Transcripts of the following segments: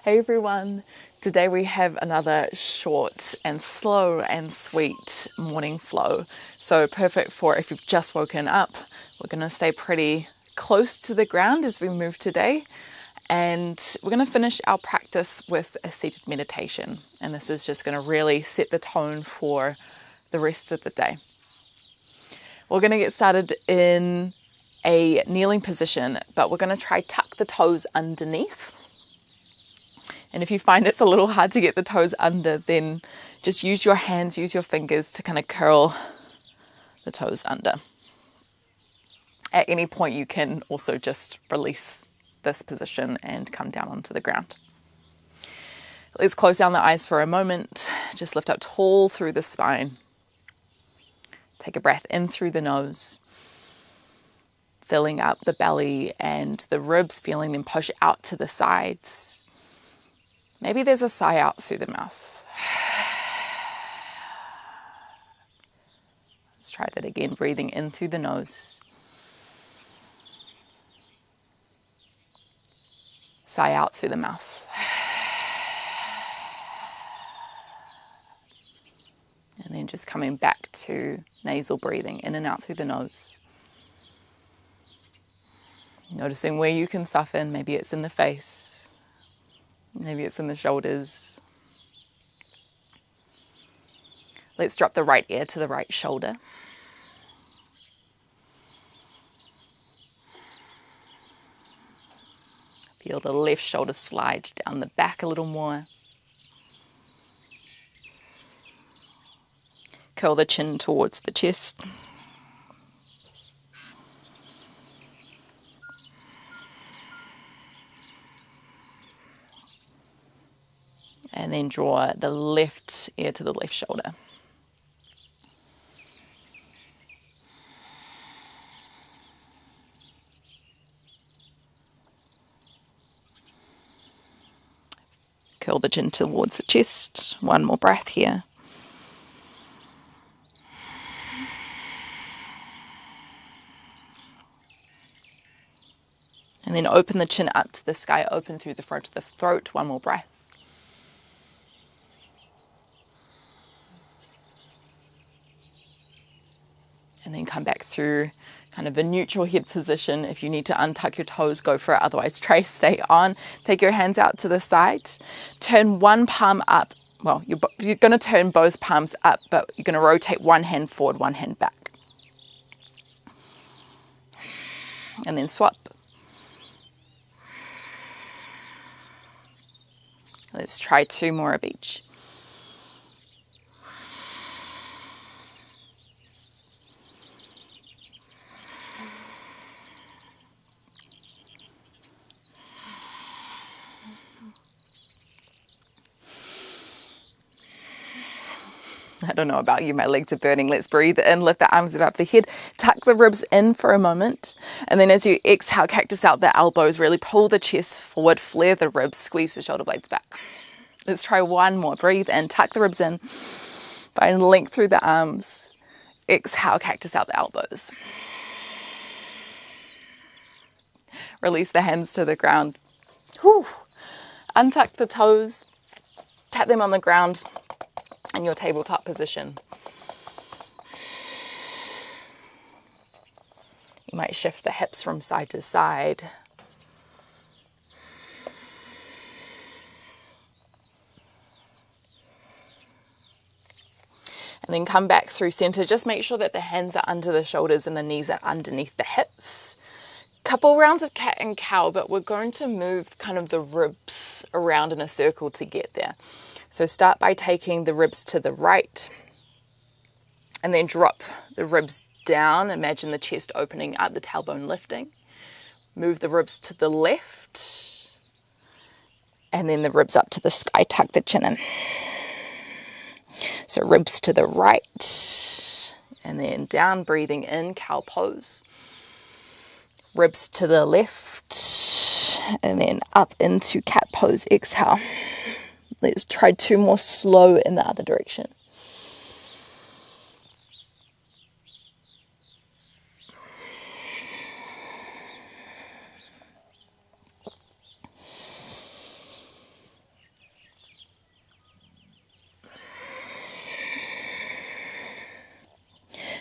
Hey everyone, today we have another short and slow and sweet morning flow. So perfect for if you've just woken up. We're going to stay pretty close to the ground as we move today. And we're going to finish our practice with a seated meditation. And this is just going to really set the tone for the rest of the day. We're going to get started in a kneeling position, but we're going to try tuck the toes underneath. And if you find it's a little hard to get the toes under, then just use your hands, use your fingers to kind of curl the toes under. At any point, you can also just release this position and come down onto the ground. Let's close down the eyes for a moment. Just lift up tall through the spine. Take a breath in through the nose, filling up the belly and the ribs, feeling them push out to the sides. Maybe there's a sigh out through the mouth. Let's try that again, breathing in through the nose. Sigh out through the mouth. And then just coming back to nasal breathing, in and out through the nose. Noticing where you can soften. Maybe it's in the face. Maybe it's in the shoulders. Let's drop the right ear to the right shoulder. Feel the left shoulder slide down the back a little more. Curl the chin towards the chest. And then draw the left ear to the left shoulder. Curl the chin towards the chest. One more breath here. And then open the chin up to the sky, open through the front of the throat. One more breath. And then come back through kind of a neutral head position. If you need to untuck your toes, go for it. Otherwise, try to stay on. Take your hands out to the side. Turn one palm up. Well, you're going to turn both palms up, but you're going to rotate one hand forward, one hand back. And then swap. Let's try two more of each. I don't know about you, my legs are burning. Let's breathe in, lift the arms above the head, tuck the ribs in for a moment. And then as you exhale, cactus out the elbows, really pull the chest forward, flare the ribs, squeeze the shoulder blades back. Let's try one more. Breathe in, tuck the ribs in, find length through the arms. Exhale, cactus out the elbows. Release the hands to the ground. Whew. Untuck the toes, tap them on the ground. In your tabletop position. You might shift the hips from side to side. And then come back through center. Just make sure that the hands are under the shoulders and the knees are underneath the hips. Couple rounds of cat and cow, but we're going to move kind of the ribs around in a circle to get there. So start by taking the ribs to the right and then drop the ribs down. Imagine the chest opening up, the tailbone lifting. Move the ribs to the left and then the ribs up to the sky. Tuck the chin in. So ribs to the right and then down, breathing in, cow pose. Ribs to the left and then up into cat pose. Exhale. Let's try two more slow in the other direction.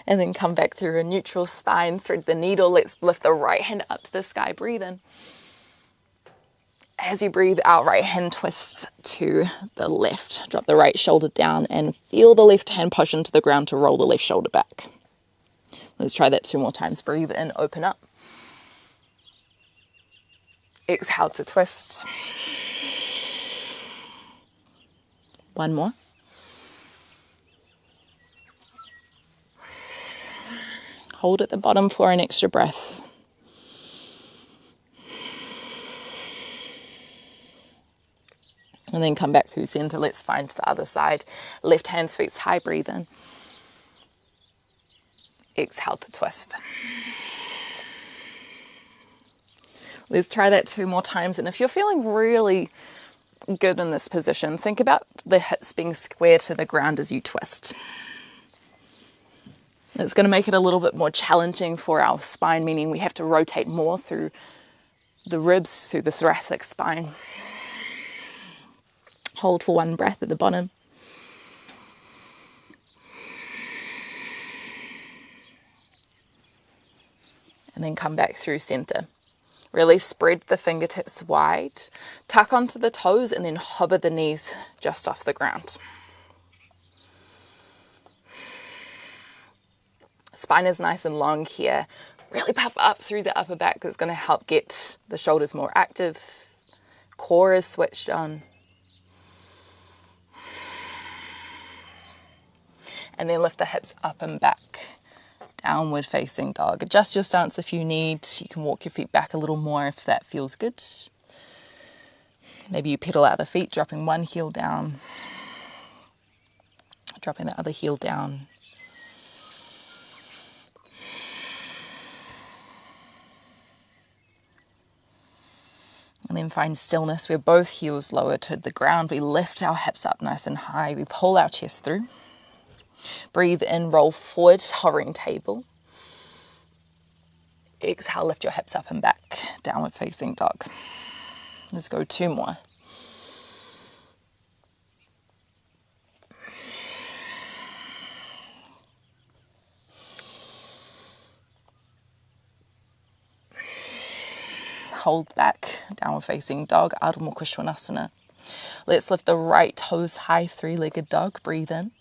And then come back through a neutral spine, thread the needle. Let's lift the right hand up to the sky, breathe in. As you breathe out, right hand twists to the left. Drop the right shoulder down and feel the left hand push into the ground to roll the left shoulder back. Let's try that 2 more times. Breathe in, open up. Exhale to twist. 1 more. Hold at the bottom for an extra breath. And then come back through center. Let's find the other side. Left hand sweeps high, breathe in. Exhale to twist. Let's try that 2 more times. And if you're feeling really good in this position, think about the hips being square to the ground as you twist. It's going to make it a little bit more challenging for our spine, meaning we have to rotate more through the ribs, through the thoracic spine. Hold for 1 breath at the bottom. And then come back through center. Really spread the fingertips wide, tuck onto the toes, and then hover the knees just off the ground. Spine is nice and long here. Really puff up through the upper back. That's going to help get the shoulders more active. Core is switched on. And then lift the hips up and back. Downward facing dog. Adjust your stance if you need. You can walk your feet back a little more if that feels good. Maybe you pedal out the feet, dropping one heel down, dropping the other heel down. And then find stillness where both heels lower to the ground. We lift our hips up nice and high. We pull our chest through. Breathe in, roll forward, hovering table. Exhale, lift your hips up and back, downward facing dog. Let's go 2 more. Hold back, downward facing dog, Ardha Mukha Svanasana. Let's lift the right toes high, 3-legged dog, breathe in.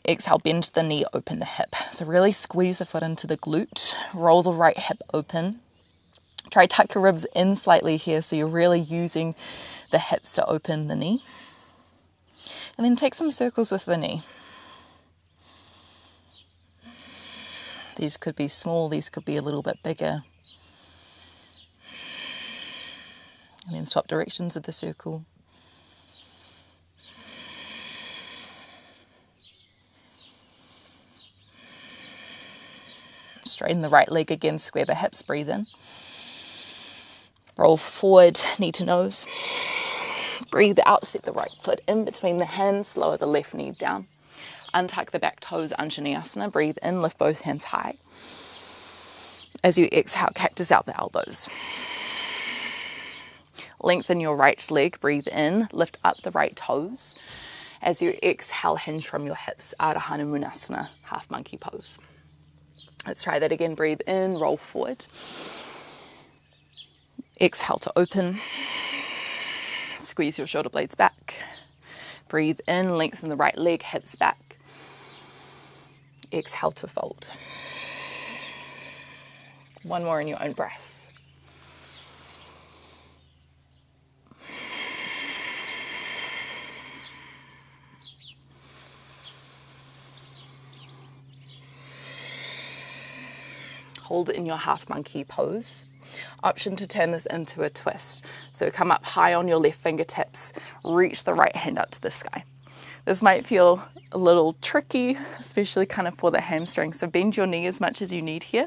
Exhale, bend the knee, open the hip. So really squeeze the foot into the glute. Roll the right hip open. Try tuck your ribs in slightly here so you're really using the hips to open the knee. And then take some circles with the knee. These could be small, these could be a little bit bigger. And then swap directions of the circle. Straighten the right leg again, square the hips, breathe in. Roll forward, knee to nose. Breathe out, set the right foot in between the hands, lower the left knee down. Untuck the back toes, Anjaneyasana, breathe in, lift both hands high. As you exhale, cactus out the elbows. Lengthen your right leg, breathe in, lift up the right toes. As you exhale, hinge from your hips, Ardha Hanumanasana, half monkey pose. Let's try that again. Breathe in, roll forward. Exhale to open. Squeeze your shoulder blades back. Breathe in, lengthen the right leg, hips back. Exhale to fold. 1 more in your own breath. Hold in your half monkey pose. Option to turn this into a twist. So come up high on your left fingertips, reach the right hand up to the sky. This might feel a little tricky, especially kind of for the hamstrings. So bend your knee as much as you need here.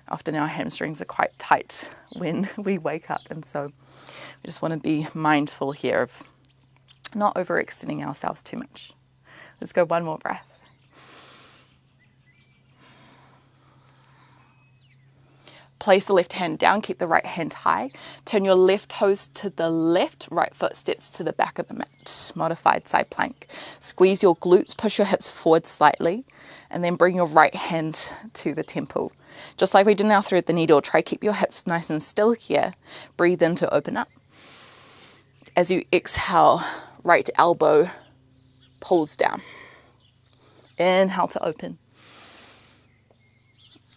Often our hamstrings are quite tight when we wake up. And so we just want to be mindful here of not overextending ourselves too much. Let's go 1 more breath. Place the left hand down, keep the right hand high. Turn your left toes to the left, right foot steps to the back of the mat. Modified side plank. Squeeze your glutes, push your hips forward slightly, and then bring your right hand to the temple. Just like we did now thread the needle, try keep your hips nice and still here. Breathe in to open up. As you exhale, right elbow pulls down. Inhale to open.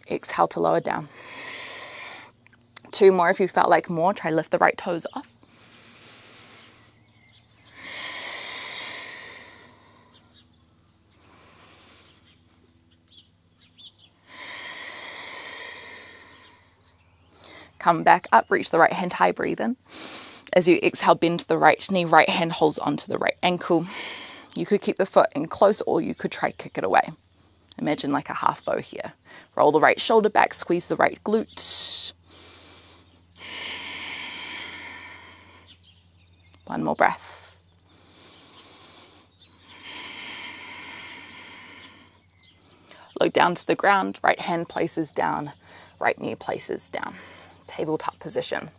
Exhale to lower down. 2 more if you felt like more. Try lift the right toes off. Come back up, reach the right hand high, breathe in. As you exhale, bend to the right knee, right hand holds onto the right ankle. You could keep the foot in close or you could try kick it away. Imagine like a half bow here. Roll the right shoulder back, squeeze the right glute. 1 more breath. Look down to the ground, right hand places down, right knee places down. Tabletop position.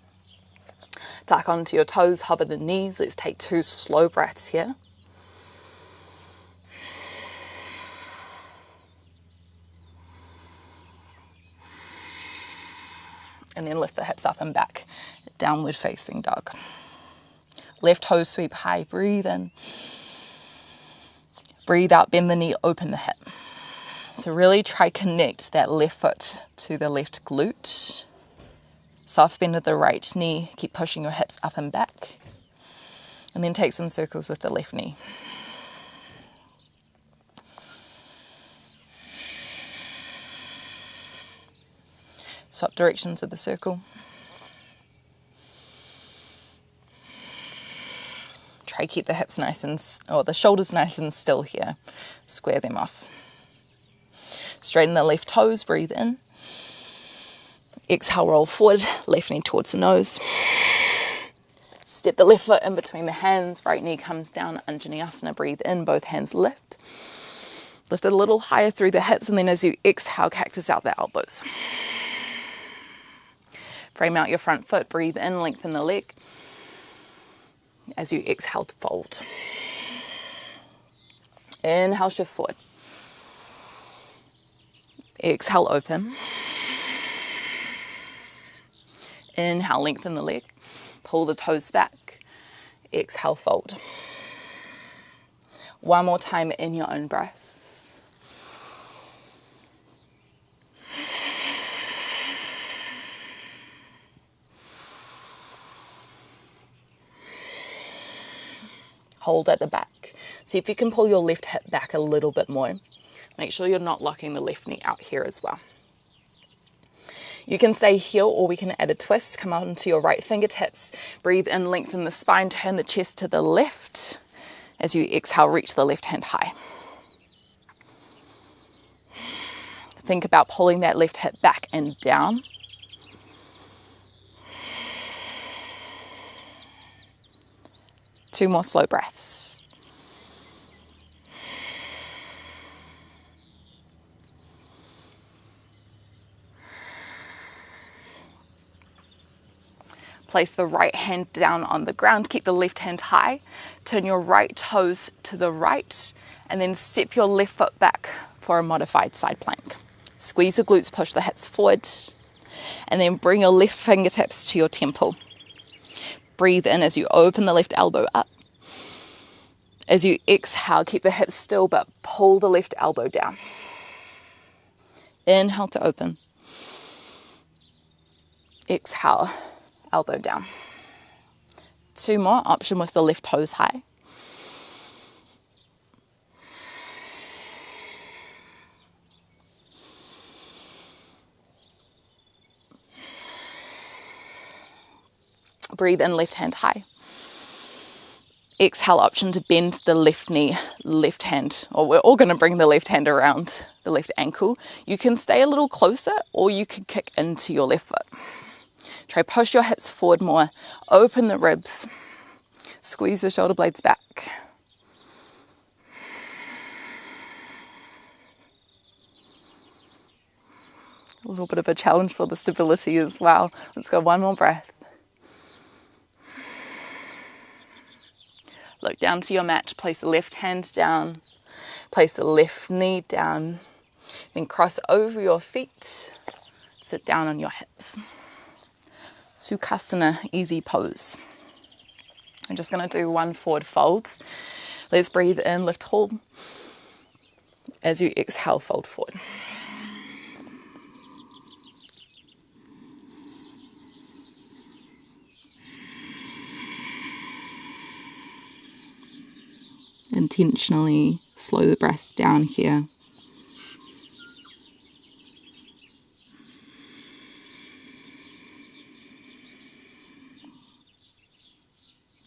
Tuck onto your toes, hover the knees. Let's take 2 slow breaths here. And then lift the hips up and back, downward facing dog. Left toes sweep high, breathe in. Breathe out, bend the knee, open the hip. So really try connect that left foot to the left glute. Soft bend of the right knee, keep pushing your hips up and back. And then take some circles with the left knee. Swap directions of the circle. Try keep the hips nice and, or the shoulders nice and still here. Square them off. Straighten the left toes, breathe in. Exhale, roll forward, left knee towards the nose. Step the left foot in between the hands, right knee comes down, Anjaneyasana, breathe in, both hands lift. Lift it a little higher through the hips, and then as you exhale, cactus out the elbows. Frame out your front foot, breathe in, lengthen the leg. As you exhale to fold. Inhale, shift forward. Exhale, open. Inhale, lengthen the leg. Pull the toes back. Exhale, fold. 1 more time in your own breath. Hold at the back. See if you can pull your left hip back a little bit more. Make sure you're not locking the left knee out here as well. You can stay here or we can add a twist. Come onto your right fingertips. Breathe in, lengthen the spine, turn the chest to the left. As you exhale, reach the left hand high. Think about pulling that left hip back and down. Two more slow breaths. Place the right hand down on the ground. Keep the left hand high. Turn your right toes to the right and then step your left foot back for a modified side plank. Squeeze the glutes, push the hips forward, and then bring your left fingertips to your temple. Breathe in as you open the left elbow up. As you exhale, keep the hips still, but pull the left elbow down. Inhale to open. Exhale, elbow down. Two more, option with the left toes high. Breathe in, left hand high. Exhale, option to bend the left knee, left hand, or we're all going to bring the left hand around the left ankle. You can stay a little closer or you can kick into your left foot. Try push your hips forward more, open the ribs, squeeze the shoulder blades back. A little bit of a challenge for the stability as well. Let's go one more breath. Look down to your mat, place the left hand down, place the left knee down, then cross over your feet, sit down on your hips. Sukhasana, easy pose. I'm just going to do one forward fold. Let's breathe in, lift tall. As you exhale, fold forward. Intentionally slow the breath down here.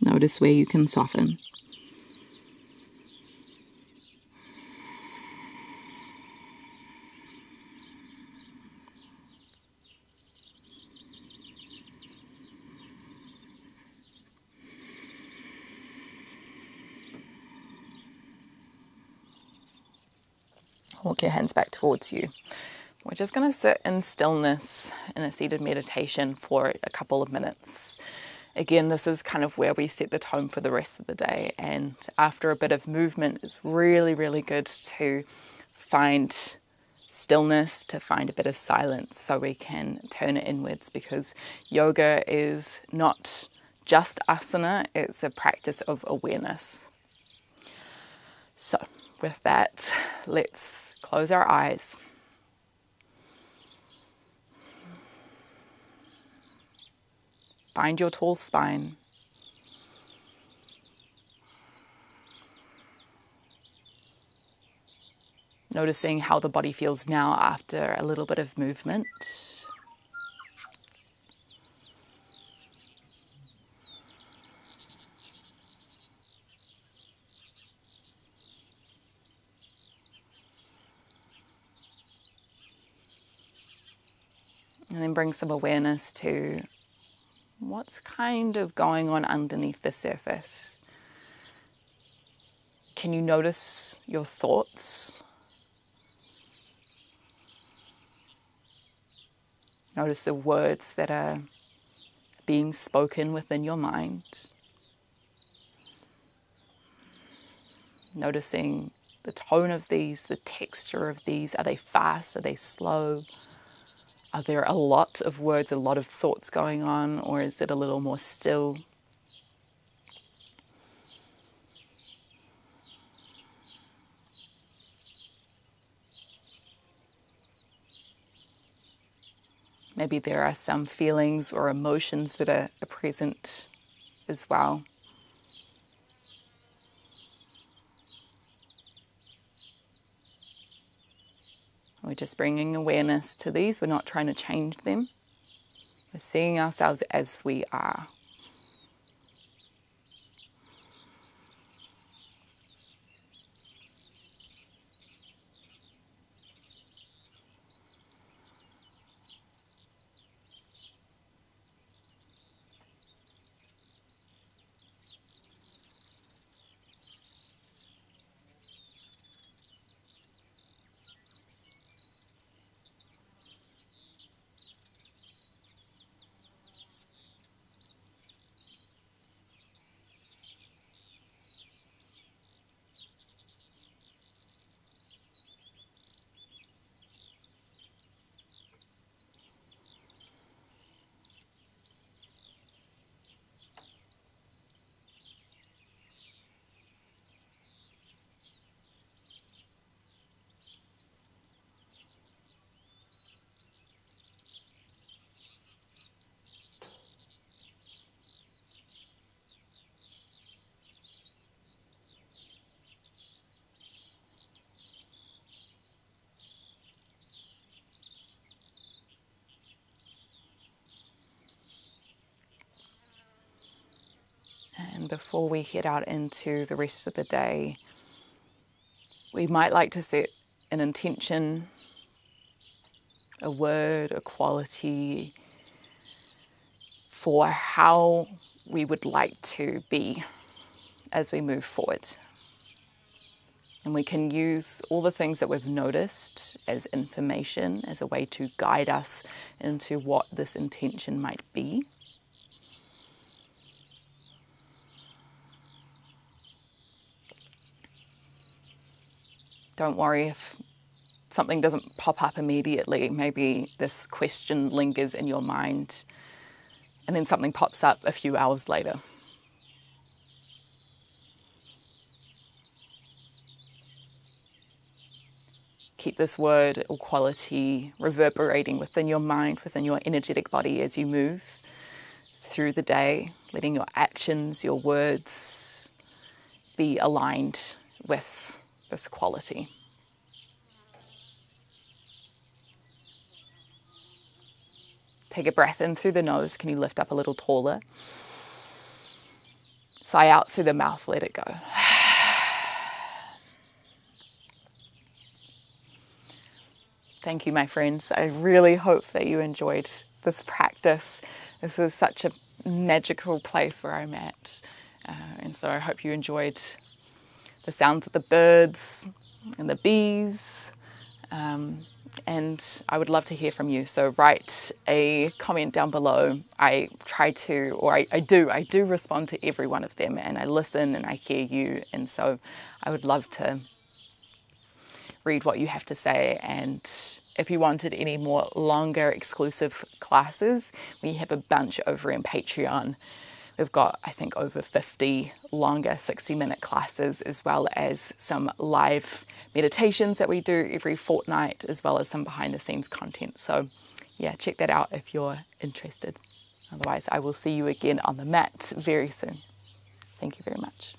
Notice where you can soften. Walk your hands back towards you. We're just going to sit in stillness in a seated meditation for a couple of minutes. Again, this is kind of where we set the tone for the rest of the day. And after a bit of movement, it's really, really good to find stillness, to find a bit of silence so we can turn it inwards, because yoga is not just asana, it's a practice of awareness. So with that, let's close our eyes. Find your tall spine. Noticing how the body feels now after a little bit of movement. And then bring some awareness to what's kind of going on underneath the surface. Can you notice your thoughts? Notice the words that are being spoken within your mind. Noticing the tone of these, the texture of these. Are they fast? Are they slow? Are there a lot of words, a lot of thoughts going on, or is it a little more still? Maybe there are some feelings or emotions that are present as well. We're just bringing awareness to these. We're not trying to change them. We're seeing ourselves as we are. And before we head out into the rest of the day, we might like to set an intention, a word, a quality for how we would like to be as we move forward. And we can use all the things that we've noticed as information, as a way to guide us into what this intention might be. Don't worry if something doesn't pop up immediately. Maybe this question lingers in your mind and then something pops up a few hours later. Keep this word or quality reverberating within your mind, within your energetic body as you move through the day, letting your actions, your words be aligned with this quality. Take a breath in through the nose. Can you lift up a little taller? Sigh out through the mouth, let it go. Thank you, my friends. I really hope that you enjoyed this practice. This is such a magical place where I'm at. And so I hope you enjoyed the sounds of the birds and the bees. And I would love to hear from you. So write a comment down below. I do respond to every one of them, and I listen and I hear you. And so I would love to read what you have to say. And if you wanted any more longer exclusive classes, we have a bunch over in Patreon. We've got, I think, over 50 longer 60-minute classes, as well as some live meditations that we do every fortnight, as well as some behind-the-scenes content. So, yeah, check that out if you're interested. Otherwise, I will see you again on the mat very soon. Thank you very much.